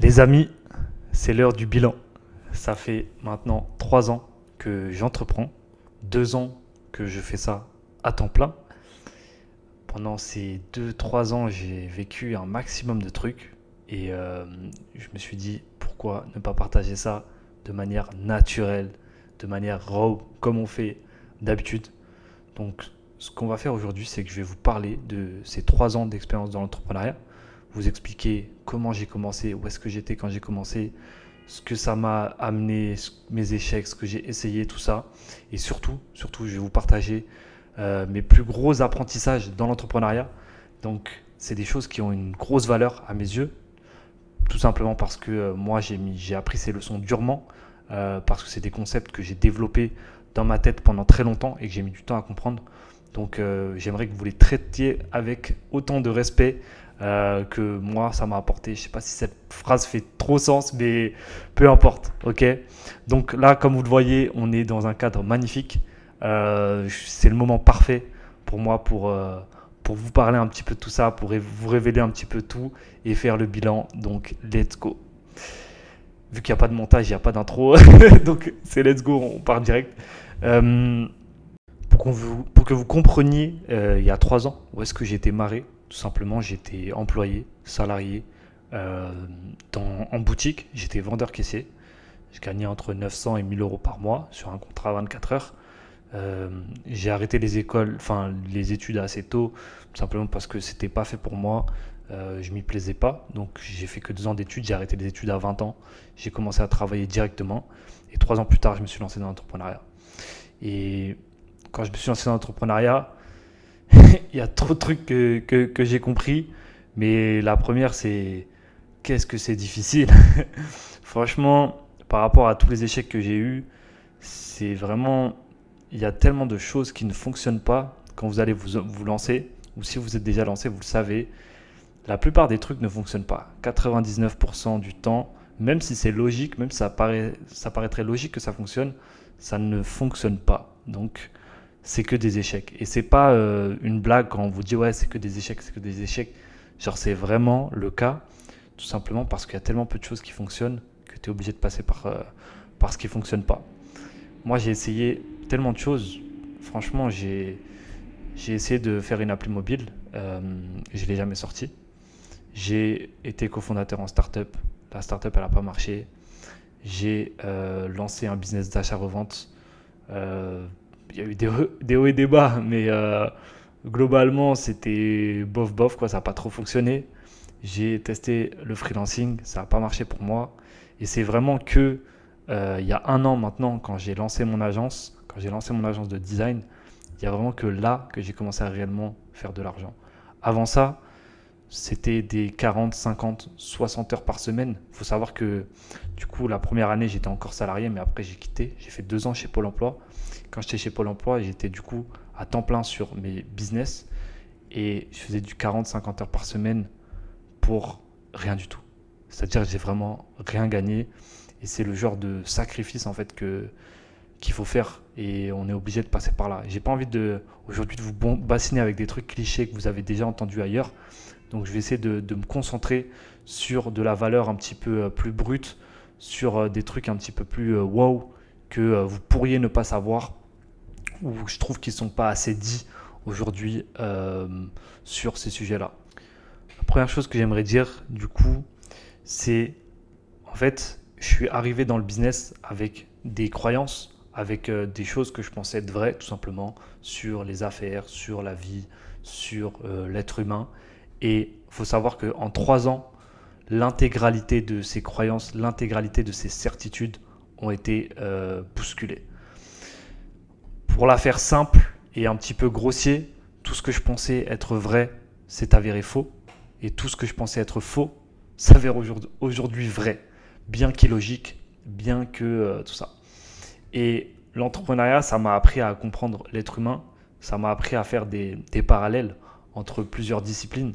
Les amis, c'est l'heure du bilan. Ça fait maintenant 3 ans que j'entreprends, 2 ans que je fais ça à temps plein. Pendant ces 2-3 ans, j'ai vécu un maximum de trucs et je me suis dit pourquoi ne pas partager ça de manière naturelle, de manière raw, comme on fait d'habitude. Donc, ce qu'on va faire aujourd'hui, c'est que je vais vous parler de ces 3 ans d'expérience dans l'entrepreneuriat, vous expliquer comment j'ai commencé, où est-ce que j'étais quand j'ai commencé, ce que ça m'a amené, mes échecs, ce que j'ai essayé, tout ça. Et surtout, je vais vous partager mes plus gros apprentissages dans l'entrepreneuriat. Donc, c'est des choses qui ont une grosse valeur à mes yeux, tout simplement parce que moi, j'ai appris ces leçons durement, parce que c'est des concepts que j'ai développés dans ma tête pendant très longtemps et que j'ai mis du temps à comprendre. Donc, j'aimerais que vous les traitiez avec autant de respect que moi, ça m'a apporté. Je ne sais pas si cette phrase fait trop sens, mais peu importe. Ok. Donc là, comme vous le voyez, on est dans un cadre magnifique. C'est le moment parfait pour moi pour vous parler un petit peu de tout ça, pour vous révéler un petit peu tout et faire le bilan. Donc, let's go. Vu qu'il n'y a pas de montage, il n'y a pas d'intro. Donc, c'est let's go, on part direct. Euh, pour que vous compreniez, il y a 3 ans, où est-ce que j'étais marré. Tout simplement, j'étais employé, salarié, en boutique. J'étais vendeur caissier. Je gagnais entre 900 et 1000 euros par mois sur un contrat à 24 heures. J'ai arrêté les études assez tôt, tout simplement parce que c'était pas fait pour moi. Je m'y plaisais pas, donc j'ai fait que 2 ans d'études. J'ai arrêté les études à 20 ans. J'ai commencé à travailler directement. Et 3 ans plus tard, je me suis lancé dans l'entrepreneuriat. Et quand je me suis lancé dans l'entrepreneuriat, il y a trop de trucs que j'ai compris. Mais la première, c'est qu'est-ce que c'est difficile. Franchement, par rapport à tous les échecs que j'ai eus, c'est vraiment. Il y a tellement de choses qui ne fonctionnent pas quand vous allez vous lancer. Ou si vous êtes déjà lancé, vous le savez. La plupart des trucs ne fonctionnent pas. 99% du temps, même si c'est logique, même si ça paraîtrait logique que ça fonctionne, ça ne fonctionne pas. Donc, c'est que des échecs. Et c'est pas une blague quand on vous dit ouais, c'est que des échecs, c'est que des échecs. Genre, c'est vraiment le cas, tout simplement parce qu'il y a tellement peu de choses qui fonctionnent que tu es obligé de passer par ce qui fonctionne pas. Moi, j'ai essayé tellement de choses. Franchement, j'ai essayé de faire une appli mobile. Je ne l'ai jamais sortie. J'ai été cofondateur en startup. La startup, elle n'a pas marché. J'ai lancé un business d'achat-revente. Il y a eu des hauts et des bas, mais globalement, c'était bof bof, quoi. Ça n'a pas trop fonctionné. J'ai testé le freelancing, ça n'a pas marché pour moi. Et c'est vraiment que il y a un an maintenant, quand j'ai lancé mon agence, de design, il y a vraiment que là que j'ai commencé à réellement faire de l'argent. Avant ça, c'était des 40, 50, 60 heures par semaine. Il faut savoir que du coup, la première année, j'étais encore salarié, mais après, j'ai quitté. J'ai fait 2 ans chez Pôle Emploi. Quand j'étais chez Pôle Emploi, j'étais du coup à temps plein sur mes business et je faisais du 40, 50 heures par semaine pour rien du tout. C'est-à-dire que j'ai vraiment rien gagné et c'est le genre de sacrifice en fait qu'il faut faire et on est obligé de passer par là. J'ai pas envie aujourd'hui de vous bassiner avec des trucs clichés que vous avez déjà entendus ailleurs. Donc je vais essayer de me concentrer sur de la valeur un petit peu plus brute, sur des trucs un petit peu plus wow que vous pourriez ne pas savoir ou je trouve qu'ils ne sont pas assez dits aujourd'hui sur ces sujets-là. La première chose que j'aimerais dire du coup, c'est en fait, je suis arrivé dans le business avec des croyances, avec des choses que je pensais être vraies tout simplement sur les affaires, sur la vie, sur l'être humain. Et il faut savoir qu'en 3 ans, l'intégralité de ces croyances, l'intégralité de ces certitudes ont été bousculées. Pour la faire simple et un petit peu grossier, tout ce que je pensais être vrai s'est avéré faux. Et tout ce que je pensais être faux s'avère aujourd'hui vrai. Bien qu'illogique, bien que tout ça. Et l'entrepreneuriat, ça m'a appris à comprendre l'être humain. Ça m'a appris à faire des parallèles entre plusieurs disciplines.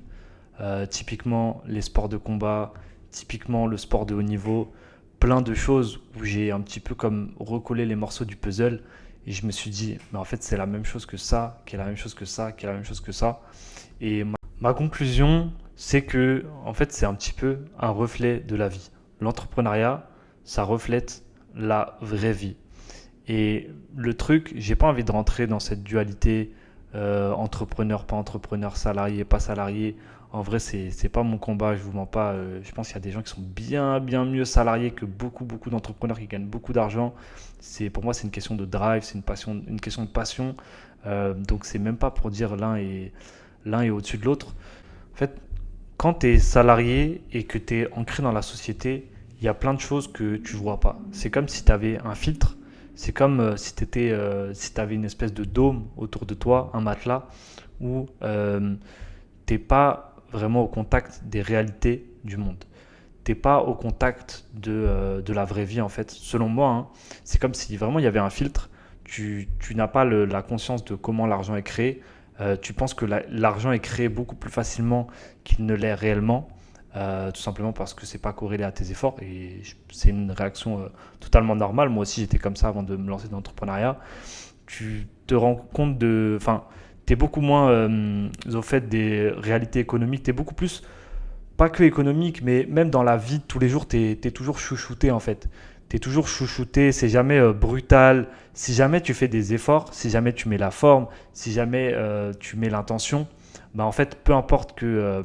Typiquement les sports de combat, typiquement le sport de haut niveau, plein de choses où j'ai un petit peu comme recollé les morceaux du puzzle et je me suis dit, mais en fait c'est la même chose que ça, qui est la même chose que ça, qui est la même chose que ça. Et ma conclusion, c'est que en fait c'est un petit peu un reflet de la vie. l'entrepreneuriat, ça reflète la vraie vie. Et le truc, j'ai pas envie de rentrer dans cette dualité entrepreneur, pas entrepreneur, salarié, pas salarié. En vrai, c'est pas mon combat, je vous mens pas. Je pense qu'il y a des gens qui sont bien mieux salariés que beaucoup d'entrepreneurs qui gagnent beaucoup d'argent. Pour moi, c'est une question de drive, c'est une question de passion. Donc, c'est même pas pour dire l'un est au-dessus de l'autre. En fait, quand tu es salarié et que tu es ancré dans la société, il y a plein de choses que tu vois pas. C'est comme si tu avais un filtre, c'est comme si tu avais une espèce de dôme autour de toi, un matelas, où t'es pas vraiment au contact des réalités du monde. T'es pas au contact de la vraie vie en fait. Selon moi, hein, c'est comme si vraiment il y avait un filtre. Tu n'as pas la conscience de comment l'argent est créé. Tu penses que l'argent est créé beaucoup plus facilement qu'il ne l'est réellement. Tout simplement parce que c'est pas corrélé à tes efforts et c'est une réaction totalement normale. Moi aussi j'étais comme ça avant de me lancer dans l'entrepreneuriat. Tu te rends compte enfin, tu es beaucoup moins au fait des réalités économiques, tu es beaucoup plus, pas que économique, mais même dans la vie de tous les jours, tu es toujours chouchouté en fait. Tu es toujours chouchouté, c'est jamais brutal. Si jamais tu fais des efforts, si jamais tu mets la forme, si jamais tu mets l'intention, bah en fait, peu importe que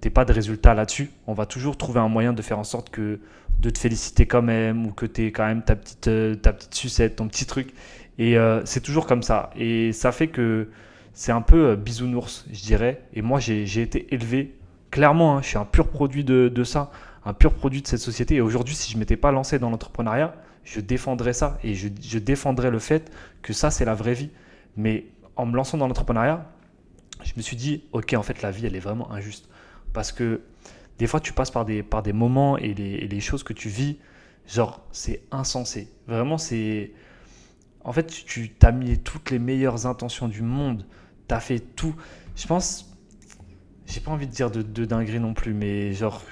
tu n'aies pas de résultat là-dessus, on va toujours trouver un moyen de faire en sorte de te féliciter quand même ou que tu aies quand même ta petite sucette, ton petit truc. Et c'est toujours comme ça. Et ça fait que c'est un peu bisounours, je dirais. Et moi, j'ai été élevé, clairement, hein, je suis un pur produit de ça, un pur produit de cette société. Et aujourd'hui, si je ne m'étais pas lancé dans l'entrepreneuriat, je défendrais ça. Et je défendrais le fait que ça, c'est la vraie vie. Mais en me lançant dans l'entrepreneuriat, je me suis dit, ok, en fait, la vie, elle est vraiment injuste. Parce que des fois, tu passes par des moments et les choses que tu vis, genre, c'est insensé. Vraiment, c'est. En fait, tu t'as mis toutes les meilleures intentions du monde. Tu as fait tout. Je pense, j'ai pas envie de dire de dinguerie non plus, mais genre,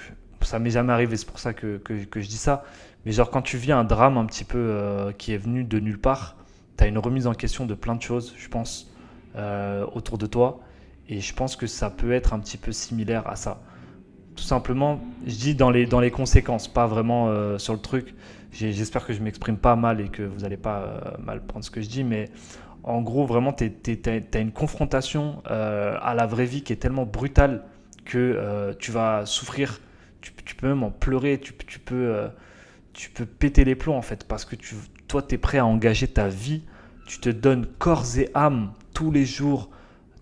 ça m'est jamais arrivé, c'est pour ça que je dis ça. Mais genre, quand tu vis un drame un petit peu qui est venu de nulle part, tu as une remise en question de plein de choses, je pense, autour de toi. Et je pense que ça peut être un petit peu similaire à ça. Tout simplement, je dis dans les conséquences, pas vraiment sur le truc. J'espère que je m'exprime pas mal et que vous n'allez pas mal prendre ce que je dis, mais en gros, vraiment, tu as une confrontation à la vraie vie qui est tellement brutale que tu vas souffrir, tu peux même en pleurer, tu peux péter les plombs en fait, parce que toi, tu es prêt à engager ta vie, tu te donnes corps et âme tous les jours,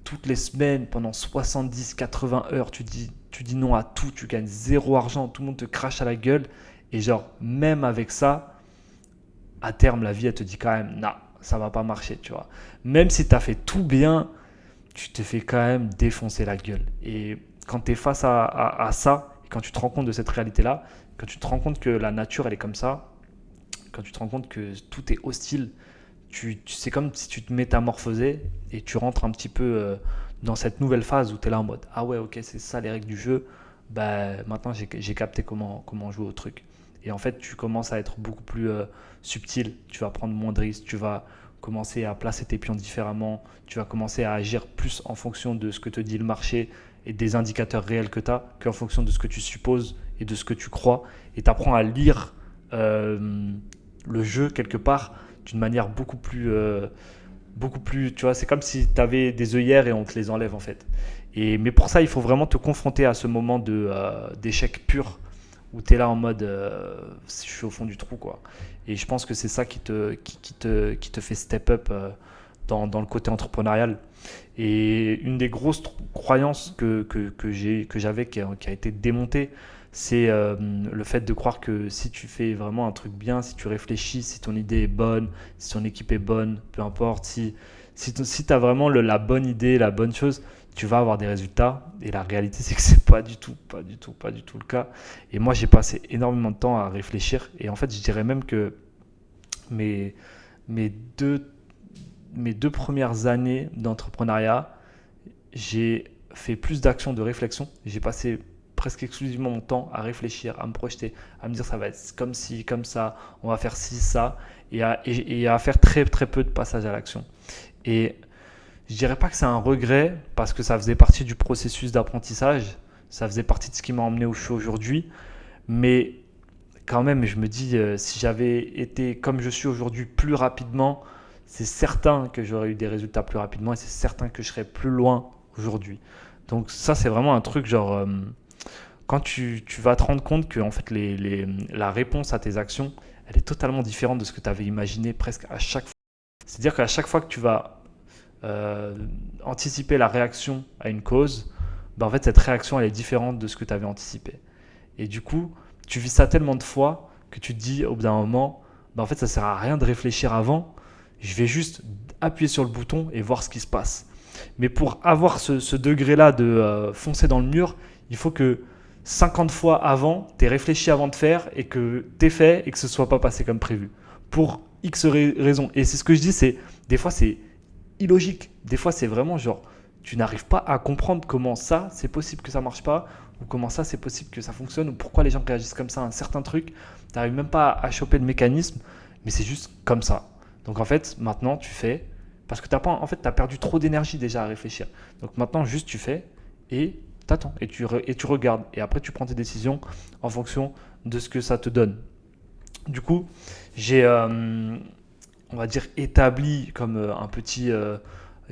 toutes les semaines, pendant 70-80 heures, tu dis non à tout, tu gagnes zéro argent, tout le monde te crache à la gueule. Et genre, même avec ça, à terme, la vie, elle te dit quand même, non, ça va pas marcher, tu vois. Même si tu as fait tout bien, tu te fais quand même défoncer la gueule. Et quand tu es face à ça, et quand tu te rends compte de cette réalité-là, quand tu te rends compte que la nature, elle est comme ça, quand tu te rends compte que tout est hostile, c'est comme si tu te métamorphosais et tu rentres un petit peu dans cette nouvelle phase où tu es là en mode ah ouais, ok, c'est ça les règles du jeu. Bah, maintenant, j'ai capté comment jouer au truc. Et en fait, tu commences à être beaucoup plus subtil, tu vas prendre moins de risques, tu vas commencer à placer tes pions différemment, tu vas commencer à agir plus en fonction de ce que te dit le marché et des indicateurs réels que tu as qu'en fonction de ce que tu supposes et de ce que tu crois. Et tu apprends à lire le jeu quelque part d'une manière beaucoup plus, tu vois, c'est comme si tu avais des œillères et on te les enlève en fait. Mais pour ça, il faut vraiment te confronter à ce moment d'échec pur où tu es là en mode je suis au fond du trou quoi. Et je pense que c'est ça qui te fait step up dans le côté entrepreneurial. Et une des grosses croyances que j'avais qui a été démontée, c'est le fait de croire que si tu fais vraiment un truc bien, si tu réfléchis, si ton idée est bonne, si ton équipe est bonne, peu importe, si tu as vraiment la bonne idée, la bonne chose, tu vas avoir des résultats. Et la réalité, c'est que c'est pas du tout le cas. Et moi, j'ai passé énormément de temps à réfléchir. Et en fait, je dirais même que mes, mes deux, mes 2 premières années d'entrepreneuriat, j'ai fait plus d'actions de réflexion. J'ai passé presque exclusivement mon temps à réfléchir, à me projeter, à me dire ça va être comme ci, comme ça, on va faire ci, ça, et à faire très très peu de passage à l'action. Et je dirais pas que c'est un regret parce que ça faisait partie du processus d'apprentissage, ça faisait partie de ce qui m'a emmené où je suis aujourd'hui, mais quand même, je me dis, si j'avais été comme je suis aujourd'hui plus rapidement, c'est certain que j'aurais eu des résultats plus rapidement et c'est certain que je serais plus loin aujourd'hui. Donc ça, c'est vraiment un truc genre, quand tu vas te rendre compte que en fait, la réponse à tes actions, elle est totalement différente de ce que tu avais imaginé presque à chaque fois. C'est-à-dire qu'à chaque fois que tu vas euh, anticiper la réaction à une cause, ben en fait, cette réaction, elle est différente de ce que tu avais anticipé. Et du coup, tu vis ça tellement de fois que tu te dis au bout d'un moment, bah en fait, ça sert à rien de réfléchir avant. Je vais juste appuyer sur le bouton et voir ce qui se passe. Mais pour avoir ce degré-là de foncer dans le mur, il faut que 50 fois avant, tu aies réfléchi avant de faire et que tu aies fait et que ce ne soit pas passé comme prévu. Pour X raisons. Et c'est ce que je dis, c'est des fois c'est illogique. Des fois c'est vraiment genre, tu n'arrives pas à comprendre comment ça, c'est possible que ça marche pas, ou comment ça, c'est possible que ça fonctionne, ou pourquoi les gens réagissent comme ça à un certain truc. Tu n'arrives même pas à choper le mécanisme, mais c'est juste comme ça. Donc en fait, maintenant, tu fais, parce que t'as perdu trop d'énergie déjà à réfléchir. Donc maintenant, juste tu fais et t'attends et tu regardes. Et après, tu prends tes décisions en fonction de ce que ça te donne. Du coup, j'ai, on va dire, établi comme un petit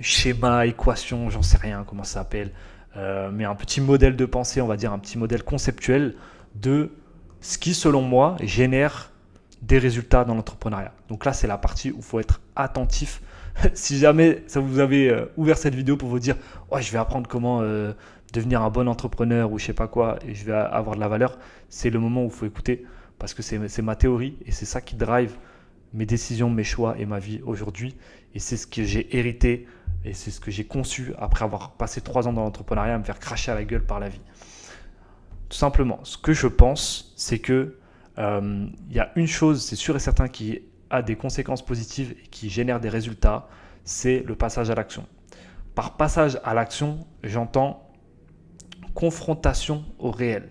schéma, équation, j'en sais rien comment ça s'appelle, mais un petit modèle de pensée, on va dire un petit modèle conceptuel de ce qui, selon moi, génère des résultats dans l'entrepreneuriat. Donc là, c'est la partie où il faut être attentif. Si jamais ça vous avez ouvert cette vidéo pour vous dire ouais, je vais apprendre comment devenir un bon entrepreneur ou je sais pas quoi et je vais avoir de la valeur, c'est le moment où il faut écouter parce que c'est ma théorie et c'est ça qui drive mes décisions, mes choix et ma vie aujourd'hui. Et c'est ce que j'ai hérité et c'est ce que j'ai conçu après avoir passé 3 ans dans l'entrepreneuriat à me faire cracher à la gueule par la vie. Tout simplement, ce que je pense, c'est que y a une chose, c'est sûr et certain, qui a des conséquences positives et qui génère des résultats, c'est le passage à l'action. Par passage à l'action, j'entends confrontation au réel.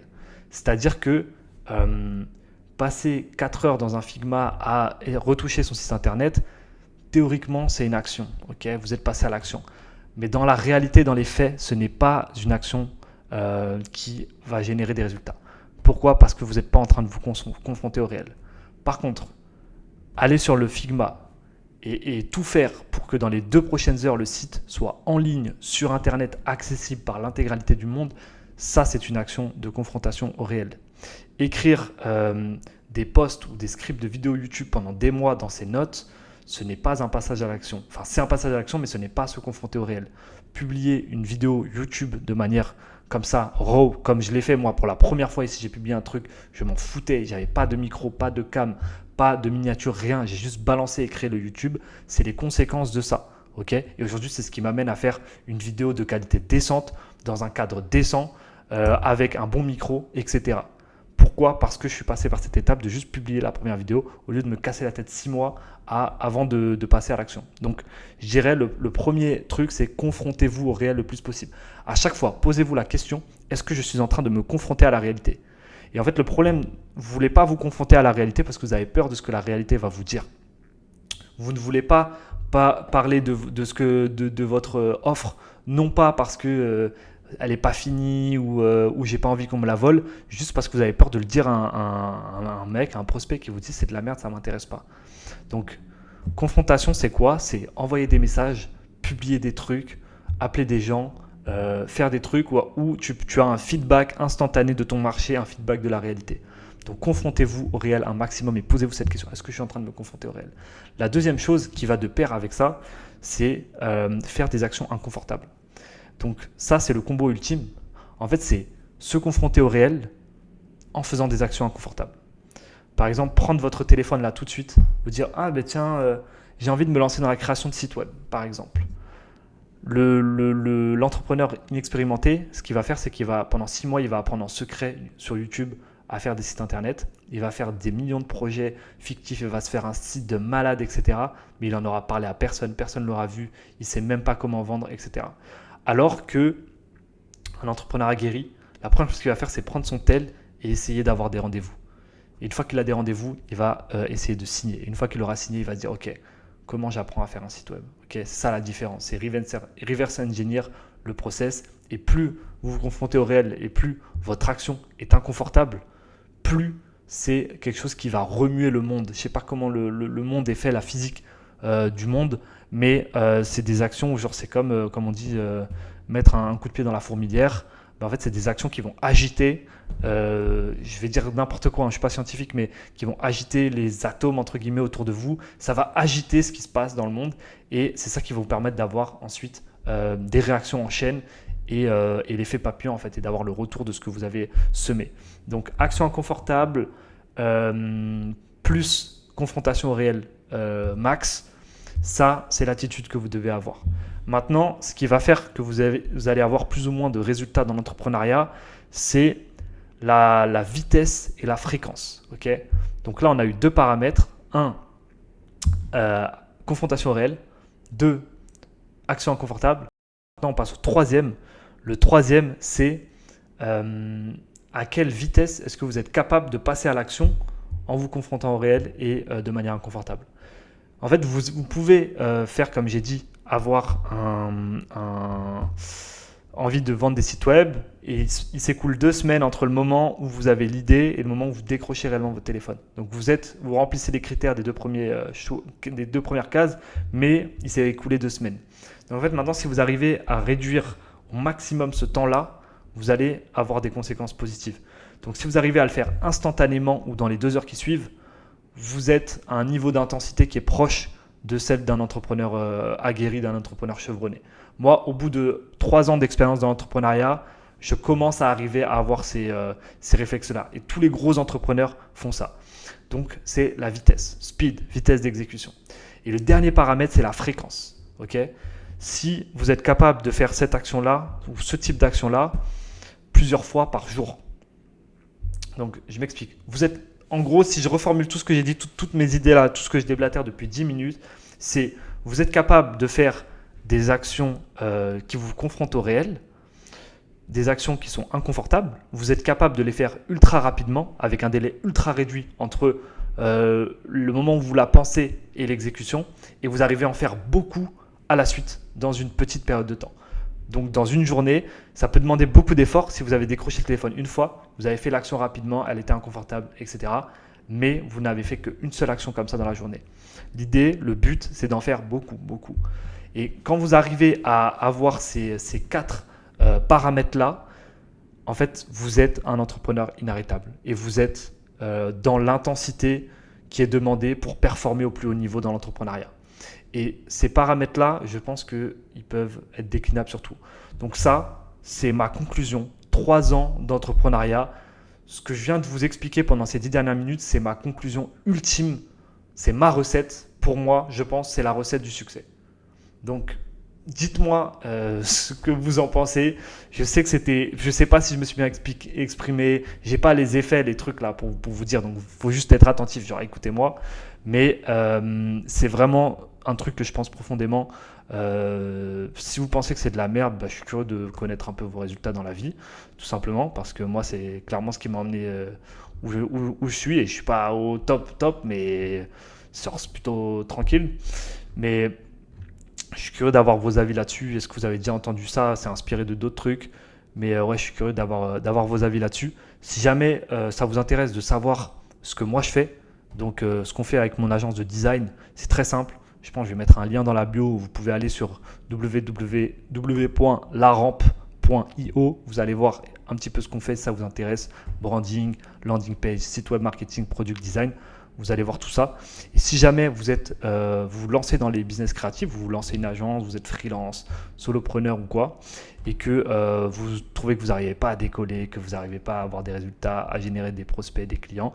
C'est-à-dire que passer 4 heures dans un Figma à retoucher son site internet, théoriquement, c'est une action. Okay, vous êtes passé à l'action. Mais dans la réalité, dans les faits, ce n'est pas une action qui va générer des résultats. Pourquoi? Parce que vous n'êtes pas en train de vous confronter au réel. Par contre, aller sur le Figma et tout faire pour que dans les 2 prochaines heures, le site soit en ligne, sur Internet, accessible par l'intégralité du monde, ça, c'est une action de confrontation au réel. Écrire des posts ou des scripts de vidéos YouTube pendant des mois dans ses notes, ce n'est pas un passage à l'action. Enfin, c'est un passage à l'action, mais ce n'est pas se confronter au réel. Publier une vidéo YouTube de manière comme ça, raw, comme je l'ai fait moi pour la première fois ici, j'ai publié un truc, je m'en foutais, j'avais pas de micro, pas de cam, pas de miniature, rien, j'ai juste balancé et créé le YouTube, c'est les conséquences de ça. Okay, et aujourd'hui, c'est ce qui m'amène à faire une vidéo de qualité décente, dans un cadre décent, avec un bon micro, etc. Pourquoi? Parce que je suis passé par cette étape de juste publier la première vidéo au lieu de me casser la tête 6 mois avant de passer à l'action. Donc, je dirais le premier truc, c'est confrontez-vous au réel le plus possible. À chaque fois, posez-vous la question, est-ce que je suis en train de me confronter à la réalité? Et en fait, le problème, vous ne voulez pas vous confronter à la réalité parce que vous avez peur de ce que la réalité va vous dire. Vous ne voulez pas parler de votre offre, non pas parce que elle n'est pas finie ou j'ai pas envie qu'on me la vole, juste parce que vous avez peur de le dire à un mec, à un prospect qui vous dit c'est de la merde, ça ne m'intéresse pas. Donc, confrontation, c'est quoi? C'est envoyer des messages, publier des trucs, appeler des gens, faire des trucs où tu as un feedback instantané de ton marché, un feedback de la réalité. Donc confrontez-vous au réel un maximum et posez-vous cette question. Est-ce que je suis en train de me confronter au réel? La deuxième chose qui va de pair avec ça, c'est faire des actions inconfortables. Donc ça, c'est le combo ultime. En fait, c'est se confronter au réel en faisant des actions inconfortables. Par exemple, prendre votre téléphone là tout de suite, vous dire « Ah ben tiens, j'ai envie de me lancer dans la création de site web, par exemple. » L'entrepreneur inexpérimenté, ce qu'il va faire, c'est qu'il va, pendant 6 mois, il va apprendre en secret sur YouTube à faire des sites internet. Il va faire des millions de projets fictifs, il va se faire un site de malade, etc. Mais il en aura parlé à personne, personne ne l'aura vu, il ne sait même pas comment vendre, etc. Alors que un entrepreneur aguerri, la première chose qu'il va faire, c'est prendre son tel et essayer d'avoir des rendez-vous. Et une fois qu'il a des rendez-vous, il va essayer de signer. Et une fois qu'il aura signé, il va se dire « Ok, comment j'apprends à faire un site web ?» Ok, c'est ça la différence. C'est reverse engineer le process. Et plus vous vous confrontez au réel et plus votre action est inconfortable, plus c'est quelque chose qui va remuer le monde. Je ne sais pas comment le monde est fait, la physique du monde, mais c'est des actions où genre c'est comme on dit, mettre un coup de pied dans la fourmilière. Ben, en fait, c'est des actions qui vont agiter, je vais dire n'importe quoi, hein, je ne suis pas scientifique, mais qui vont agiter les atomes entre guillemets autour de vous. Ça va agiter ce qui se passe dans le monde et c'est ça qui va vous permettre d'avoir ensuite des réactions en chaîne et l'effet papillon en fait, et d'avoir le retour de ce que vous avez semé. Donc action inconfortable plus confrontation au réel max, ça c'est l'attitude que vous devez avoir. Maintenant, ce qui va faire que vous allez avoir plus ou moins de résultats dans l'entrepreneuriat, c'est la vitesse et la fréquence. Okay, donc là, on a eu deux paramètres. Un, confrontation au réel. Deux, action inconfortable. Maintenant, on passe au troisième. Le troisième, c'est à quelle vitesse est-ce que vous êtes capable de passer à l'action en vous confrontant au réel et de manière inconfortable. En fait, vous pouvez faire, comme j'ai dit, avoir envie de vendre des sites web et il s'écoule 2 semaines entre le moment où vous avez l'idée et le moment où vous décrochez réellement votre téléphone. Donc vous remplissez les critères des deux premières cases, mais il s'est écoulé 2 semaines. Donc en fait, maintenant, si vous arrivez à réduire au maximum ce temps-là, vous allez avoir des conséquences positives. Donc si vous arrivez à le faire instantanément ou dans les 2 heures qui suivent, vous êtes à un niveau d'intensité qui est proche de celle d'un entrepreneur aguerri, d'un entrepreneur chevronné. Moi, au bout de 3 ans d'expérience dans l'entrepreneuriat, je commence à arriver à avoir ces réflexes-là. Et tous les gros entrepreneurs font ça. Donc, c'est la vitesse, speed, vitesse d'exécution. Et le dernier paramètre, c'est la fréquence. Okay, si vous êtes capable de faire cette action-là, ou ce type d'action-là, plusieurs fois par jour. Donc, je m'explique. Vous êtes, en gros, si je reformule tout ce que j'ai dit, toutes mes idées là, tout ce que je déblatère depuis 10 minutes, c'est vous êtes capable de faire des actions qui vous confrontent au réel, des actions qui sont inconfortables, vous êtes capable de les faire ultra rapidement, avec un délai ultra réduit entre le moment où vous la pensez et l'exécution, et vous arrivez à en faire beaucoup à la suite dans une petite période de temps. Donc dans une journée, ça peut demander beaucoup d'efforts. Si vous avez décroché le téléphone une fois, vous avez fait l'action rapidement, elle était inconfortable, etc. Mais vous n'avez fait qu'une seule action comme ça dans la journée. L'idée, le but, c'est d'en faire beaucoup, beaucoup. Et quand vous arrivez à avoir ces 4 paramètres-là, en fait, vous êtes un entrepreneur inarrêtable. Et vous êtes dans l'intensité qui est demandée pour performer au plus haut niveau dans l'entrepreneuriat. Et ces paramètres-là, je pense qu'ils peuvent être déclinables sur tout. Donc ça, c'est ma conclusion. 3 ans d'entrepreneuriat. Ce que je viens de vous expliquer pendant ces 10 dernières minutes, c'est ma conclusion ultime. C'est ma recette. Pour moi, je pense, c'est la recette du succès. Donc, dites-moi ce que vous en pensez. Je sais que je sais pas si je me suis bien exprimé. J'ai pas les effets, les trucs là pour vous dire. Donc, il faut juste être attentif. Genre, écoutez-moi. Mais c'est vraiment un truc que je pense profondément. Si vous pensez que c'est de la merde, je suis curieux de connaître un peu vos résultats dans la vie, tout simplement, parce que moi, c'est clairement ce qui m'a emmené où je suis, et je suis pas au top, mais c'est plutôt tranquille. Mais je suis curieux d'avoir vos avis là-dessus. Est-ce que vous avez déjà entendu ça? C'est inspiré de d'autres trucs. Mais ouais, je suis curieux d'avoir vos avis là-dessus. Si jamais ça vous intéresse de savoir ce que moi je fais, donc ce qu'on fait avec mon agence de design, c'est très simple. Je pense que je vais mettre un lien dans la bio où vous pouvez aller sur www.larampe.io. Vous allez voir un petit peu ce qu'on fait si ça vous intéresse. Branding, landing page, site web marketing, product design. Vous allez voir tout ça. Et si jamais vous vous lancez dans les business créatifs, vous lancez une agence, vous êtes freelance, solopreneur ou quoi, et que vous trouvez que vous n'arrivez pas à décoller, que vous n'arrivez pas à avoir des résultats, à générer des prospects, des clients,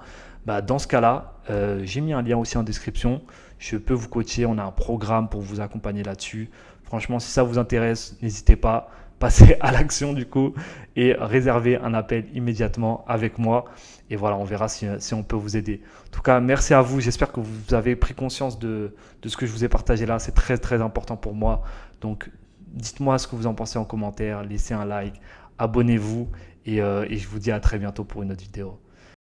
dans ce cas-là, j'ai mis un lien aussi en description. Je peux vous coacher. On a un programme pour vous accompagner là-dessus. Franchement, si ça vous intéresse, n'hésitez pas. Passez à l'action du coup et réservez un appel immédiatement avec moi. Et voilà, on verra si on peut vous aider. En tout cas, merci à vous. J'espère que vous avez pris conscience de ce que je vous ai partagé là. C'est très, très important pour moi. Donc, dites-moi ce que vous en pensez en commentaire. Laissez un like, abonnez-vous et je vous dis à très bientôt pour une autre vidéo.